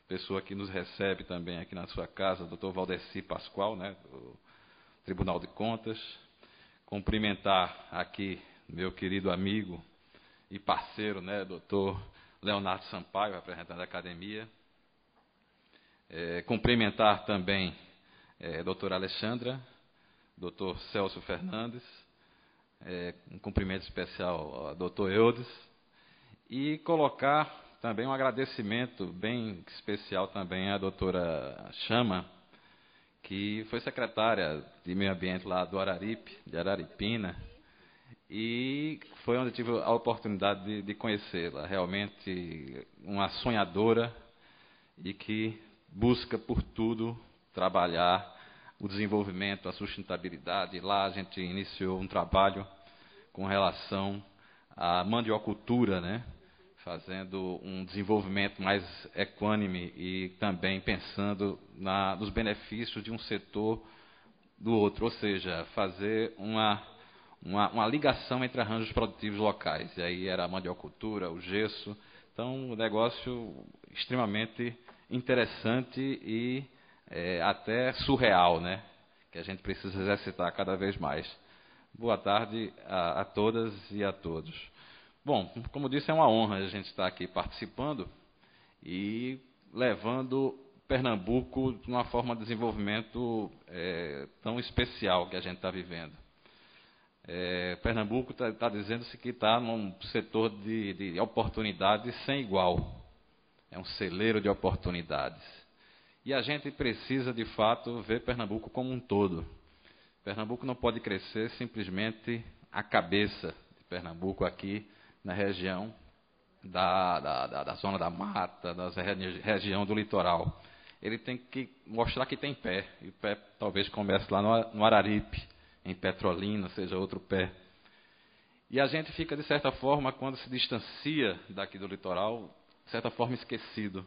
pessoa que nos recebe também aqui na sua casa, doutor Valdeci Pascoal, né, do Tribunal de Contas. Cumprimentar aqui meu querido amigo e parceiro, né, doutor Leonardo Sampaio, representante da academia. Cumprimentar também a doutora Alexandra, doutor Celso Fernandes, um cumprimento especial ao doutor Eudes, e colocar também um agradecimento bem especial também à doutora Chama, que foi secretária de Meio Ambiente lá do Araripe, de Araripina, e foi onde eu tive a oportunidade de conhecê-la. Realmente uma sonhadora e que busca por tudo trabalhar o desenvolvimento, a sustentabilidade. Lá a gente iniciou um trabalho com relação à mandiocultura, né? Fazendo um desenvolvimento mais equânime e também pensando nos benefícios de um setor do outro, ou seja, fazer uma ligação entre arranjos produtivos locais. E aí era a mandiocultura, o gesso. Então, um negócio extremamente interessante e até surreal, né? Que a gente precisa exercitar cada vez mais. Boa tarde a todas e a todos. Bom, como disse, é uma honra a gente estar aqui participando e levando Pernambuco de uma forma de desenvolvimento tão especial que a gente está vivendo. Pernambuco está dizendo-se que está num setor de oportunidades sem igual. É um celeiro de oportunidades. E a gente precisa, de fato, ver Pernambuco como um todo. Pernambuco não pode crescer simplesmente a cabeça de Pernambuco aqui na região da zona da mata, da região do litoral. Ele tem que mostrar que tem pé. E o pé talvez comece lá no Araripe, em Petrolina, seja outro pé. E a gente fica, de certa forma, quando se distancia daqui do litoral, de certa forma esquecido,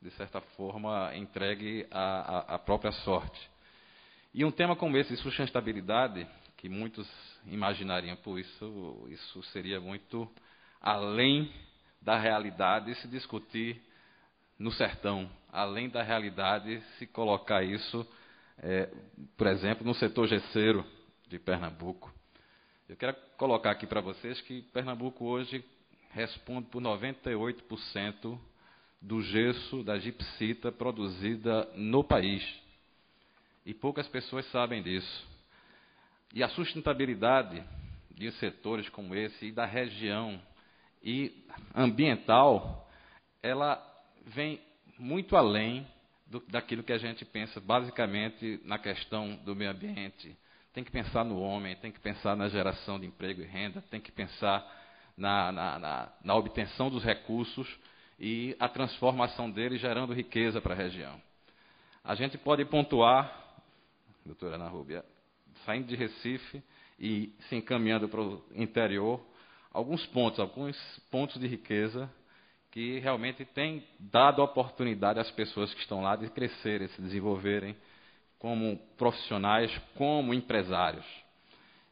de certa forma entregue à própria sorte. E um tema como esse, de sustentabilidade, que muitos imaginariam, por isso seria muito além da realidade se discutir no sertão, além da realidade se colocar isso, por exemplo, no setor gesseiro de Pernambuco. Eu quero colocar aqui para vocês que Pernambuco hoje responde por 98% do gesso da gipsita produzida no país. E poucas pessoas sabem disso. E a sustentabilidade de setores como esse e da região e ambiental, ela vem muito além daquilo que a gente pensa basicamente na questão do meio ambiente. Tem que pensar no homem, tem que pensar na geração de emprego e renda, tem que pensar na obtenção dos recursos e a transformação deles gerando riqueza para a região. A gente pode pontuar, doutora Ana Rúbia, saindo de Recife e se encaminhando para o interior, alguns pontos de riqueza que realmente têm dado oportunidade às pessoas que estão lá de crescerem, se desenvolverem como profissionais, como empresários.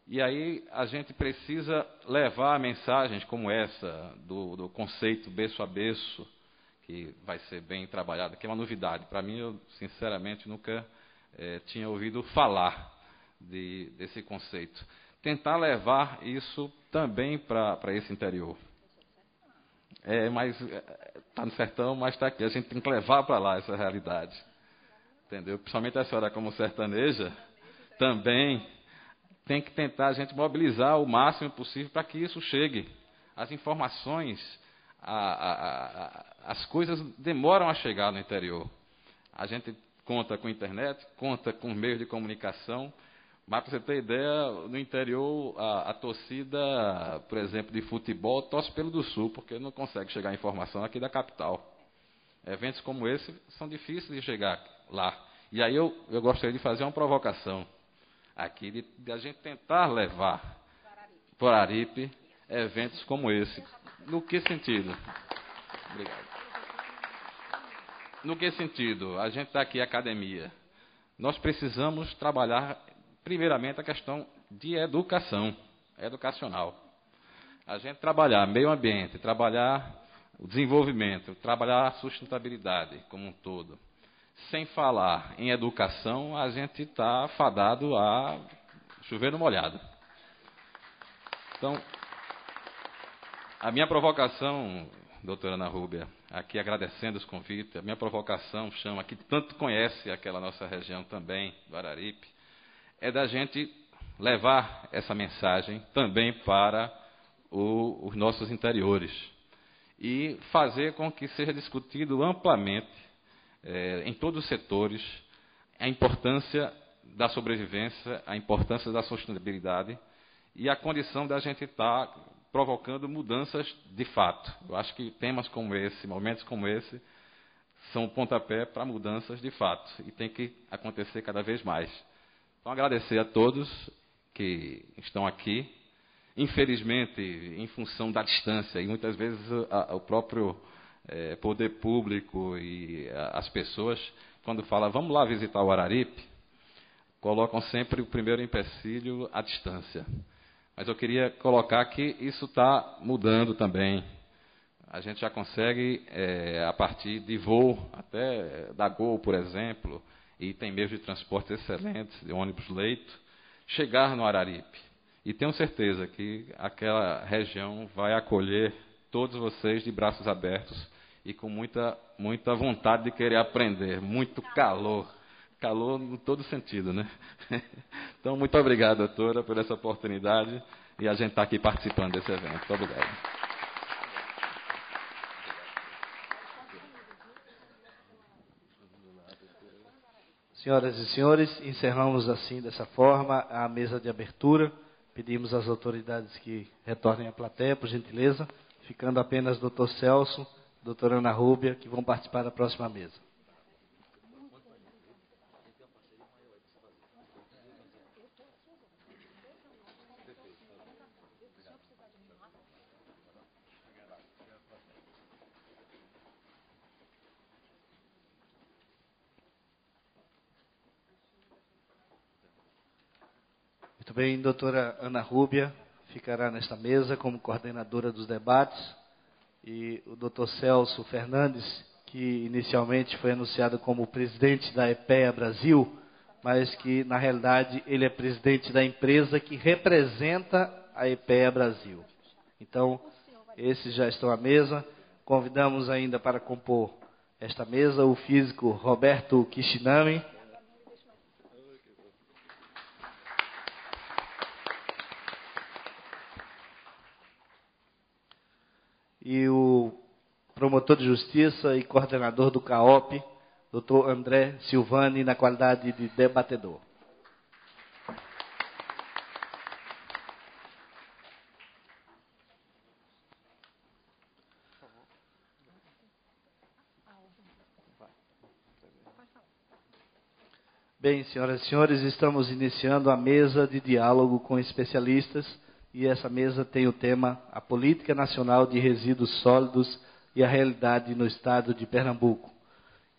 E aí a gente precisa levar mensagens como essa, do conceito berço a berço, que vai ser bem trabalhado, que é uma novidade. Para mim, eu sinceramente nunca tinha ouvido falar desse conceito. Tentar levar isso também para esse interior. Mas está no sertão, mas está aqui. A gente tem que levar para lá essa realidade. Entendeu? Principalmente a senhora como sertaneja, também tem que tentar a gente mobilizar o máximo possível para que isso chegue. As informações, as coisas demoram a chegar no interior. A gente conta com a internet, conta com meios de comunicação, mas para você ter ideia, no interior a torcida, por exemplo, de futebol, torce pelo do Sul, porque não consegue chegar a informação aqui da capital. Eventos como esse são difíceis de chegar lá. E aí eu gostaria de fazer uma provocação aqui, de a gente tentar levar para o Araripe eventos como esse. No que sentido? Obrigado. No que sentido? A gente está aqui academia. Nós precisamos trabalhar, primeiramente, a questão de educação, educacional. a gente trabalhar meio ambiente, trabalhar o desenvolvimento, trabalhar a sustentabilidade como um todo, sem falar em educação, a gente está fadado a chover no molhado. Então, a minha provocação, doutora Ana Rúbia, aqui agradecendo os convites, a minha provocação chama, que tanto conhece aquela nossa região também, do Araripe, é da gente levar essa mensagem também para os nossos interiores e fazer com que seja discutido amplamente, em todos os setores, a importância da sobrevivência, a importância da sustentabilidade e a condição da gente estar provocando mudanças de fato. Eu acho que temas como esse, momentos como esse, são pontapé para mudanças de fato e tem que acontecer cada vez mais. Então, agradecer a todos que estão aqui. Infelizmente, em função da distância, e muitas vezes o próprio poder público e as pessoas, quando falam, vamos lá visitar o Araripe, colocam sempre o primeiro empecilho, a distância. Mas eu queria colocar que isso está mudando também. A gente já consegue, a partir de voo, até da Gol, por exemplo, e tem meios de transporte excelentes, de ônibus-leito, chegar no Araripe. E tenho certeza que aquela região vai acolher todos vocês de braços abertos e com muita vontade de querer aprender, muito calor. Calor em todo sentido, né? Então, muito obrigado, doutora, por essa oportunidade e a gente está aqui participando desse evento. Muito obrigado. Senhoras e senhores, encerramos assim, dessa forma, a mesa de abertura. Pedimos às autoridades que retornem à plateia, por gentileza, ficando apenas o doutor Celso, doutora Ana Rúbia, que vão participar da próxima mesa. Muito bem, doutora Ana Rúbia ficará nesta mesa como coordenadora dos debates e o doutor Celso Fernandes, que inicialmente foi anunciado como presidente da EPEA Brasil, mas que na realidade ele é presidente da empresa que representa a EPEA Brasil. Então, esses já estão à mesa. Convidamos ainda para compor esta mesa o físico Roberto Kishinami, e o promotor de justiça e coordenador do CAOP, Dr. André Silvani, na qualidade de debatedor. Bem, senhoras e senhores, estamos iniciando a mesa de diálogo com especialistas. E essa mesa tem o tema A Política Nacional de Resíduos Sólidos e a Realidade no Estado de Pernambuco.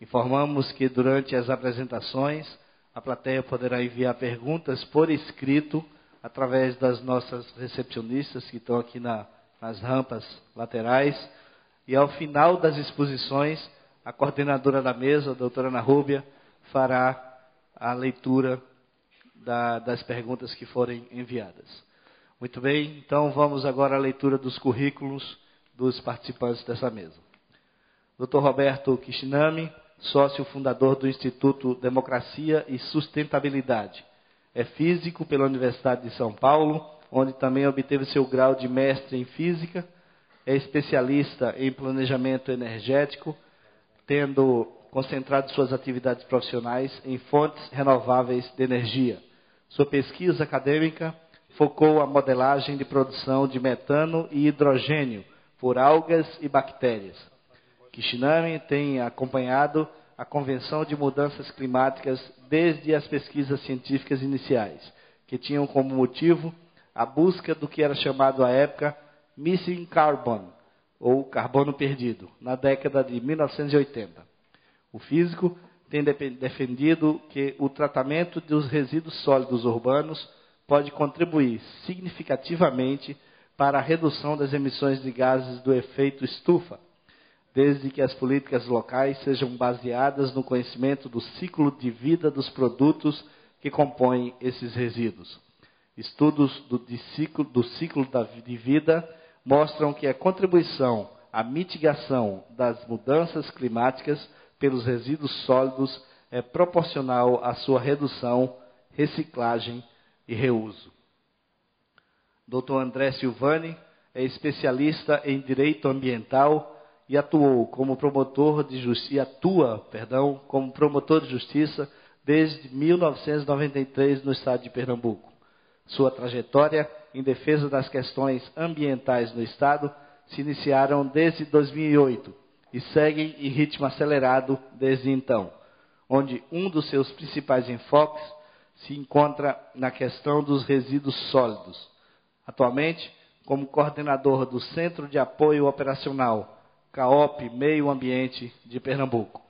Informamos que durante as apresentações, a plateia poderá enviar perguntas por escrito através das nossas recepcionistas que estão aqui nas rampas laterais. E ao final das exposições, a coordenadora da mesa, a doutora Ana Rúbia, fará a leitura das perguntas que forem enviadas. Muito bem, então vamos agora à leitura dos currículos dos participantes dessa mesa. Dr. Roberto Kishinami, sócio fundador do Instituto Democracia e Sustentabilidade. É físico pela Universidade de São Paulo, onde também obteve seu grau de mestre em física. É especialista em planejamento energético, tendo concentrado suas atividades profissionais em fontes renováveis de energia. Sua pesquisa acadêmica focou a modelagem de produção de metano e hidrogênio por algas e bactérias. Kishinami tem acompanhado a Convenção de Mudanças Climáticas desde as pesquisas científicas iniciais, que tinham como motivo a busca do que era chamado à época Missing Carbon, ou carbono perdido, na década de 1980. O físico tem defendido que o tratamento dos resíduos sólidos urbanos pode contribuir significativamente para a redução das emissões de gases do efeito estufa, desde que as políticas locais sejam baseadas no conhecimento do ciclo de vida dos produtos que compõem esses resíduos. Estudos do ciclo de vida mostram que a contribuição à mitigação das mudanças climáticas pelos resíduos sólidos é proporcional à sua redução, reciclagem e reuso. Dr. André Silvani é especialista em direito ambiental e atua como promotor de justiça desde 1993 no estado de Pernambuco. Sua trajetória em defesa das questões ambientais no estado se iniciaram desde 2008 e seguem em ritmo acelerado desde então, onde um dos seus principais enfoques se encontra na questão dos resíduos sólidos. Atualmente, como coordenador do Centro de Apoio Operacional CAOP Meio Ambiente de Pernambuco.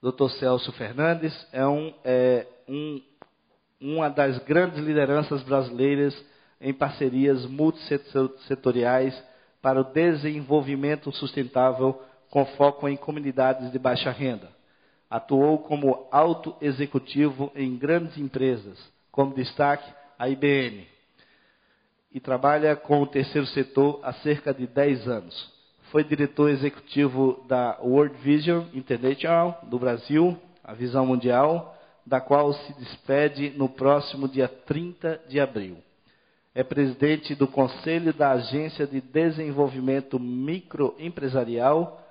Dr. Celso Fernandes é uma das grandes lideranças brasileiras em parcerias multissetoriais para o desenvolvimento sustentável com foco em comunidades de baixa renda. Atuou como alto executivo em grandes empresas, como destaque a IBM, e trabalha com o terceiro setor há cerca de 10 anos. Foi diretor executivo da World Vision International do Brasil, a Visão Mundial, da qual se despede no próximo dia 30 de abril. É presidente do Conselho da Agência de Desenvolvimento Microempresarial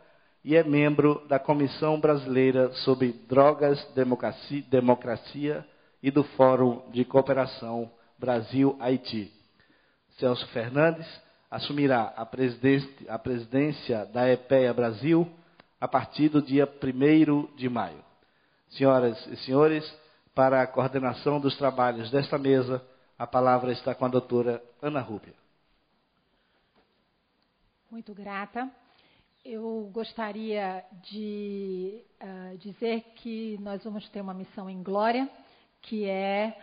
e é membro da Comissão Brasileira sobre Drogas, Democracia e do Fórum de Cooperação Brasil-Haiti. Celso Fernandes assumirá a presidência da EPEA Brasil a partir do dia 1º de maio. Senhoras e senhores, para a coordenação dos trabalhos desta mesa, a palavra está com a doutora Ana Rúbia. Muito grata. Eu gostaria de dizer que nós vamos ter uma missão em glória, que é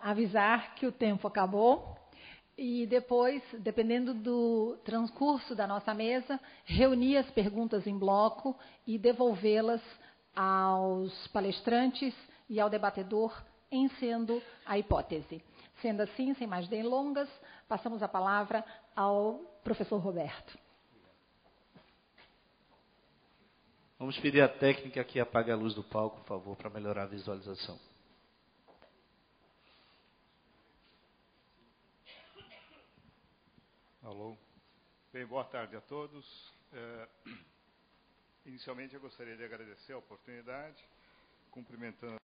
avisar que o tempo acabou e depois, dependendo do transcurso da nossa mesa, reunir as perguntas em bloco e devolvê-las aos palestrantes e ao debatedor, em sendo a hipótese. Sendo assim, sem mais delongas, passamos a palavra ao professor Roberto. Vamos pedir à técnica que apague a luz do palco, por favor, para melhorar a visualização. Alô. Bem, boa tarde a todos. Inicialmente, eu gostaria de agradecer a oportunidade, cumprimentando